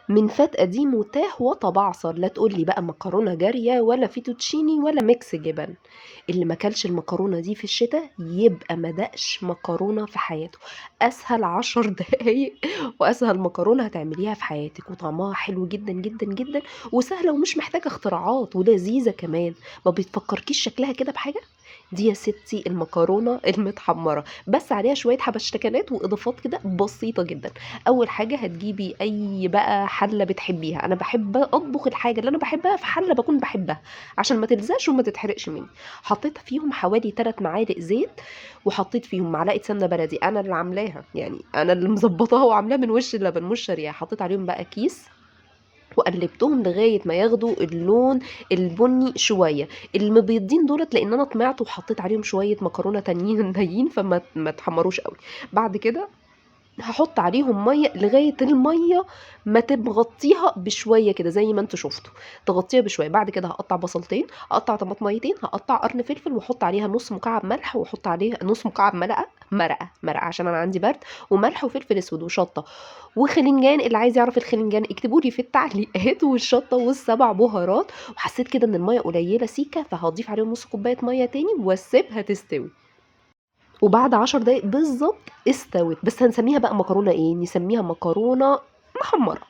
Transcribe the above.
من فات قديم وتاه وتبعثر، لا تقول لي بقى مكرونة جارية ولا فيتوتشيني ولا ميكس جبن. اللي ما كلش المكرونة دي في الشتاء يبقى ما دقش مكرونة في حياته. اسهل 10 دقايق واسهل مكرونة هتعمليها في حياتك، وطعمها حلو جدا جدا جدا، وسهلة ومش محتاجة اختراعات، ولذيذة كمان. ما بتفكركيش شكلها كده بحاجة؟ دي يا ستي المكرونة المتحمرة، بس عليها شوية حبشتكنات واضافات كده بسيطة جدا. اول حاجه هتجيبي اي بقى حله بتحبيها، انا بحب اطبخ الحاجه اللي انا بحبها في حله بكون بحبها عشان ما تلزقش وما تتحرقش مني. حطيت فيهم حوالي 3 معالق زيت، وحطيت فيهم معلقه سمنه بلدي انا اللي عاملاها، يعني انا اللي مظبطاها وعاملاها من وش اللبن مش شاريها. حطيت عليهم بقى كيس وقلبتهم لغايه ما ياخدوا اللون البني شويه، المبيضين دولت، لان انا طمعت وحطيت عليهم شويه مكرونه تانيين نيين فما ما تحمروش قوي. بعد كده هاحط عليهم مَيّة لغاية المَيّة ما تغطيها بشوية كده زي ما أنتم شُفتوا، تغطيها بشوية. بعد كده هاقطّع بصلتين، هاقطّع طماطميتين، هاقطّع قرن فلفل واحط عليها نُص مكعب ملح، واحط عليها نُص مكعب مرقة عشان أنا عندي برد، وملح وفلفل أسود وشطة وخلنجان. اللي عايز يعرف الخلنجان اكتبوا لي في التعليقات والشطة وال7 بهارات. وحسيت كده إن المَيّة قليلة سيكة، فهاضيف عليهم نُص كوباية مَيّة تاني واسيبها تستوي. وبعد 10 دقايق بالضبط استوت، بس هنسميها بقى مكرونة إيه، نسميها مكرونة محمرة.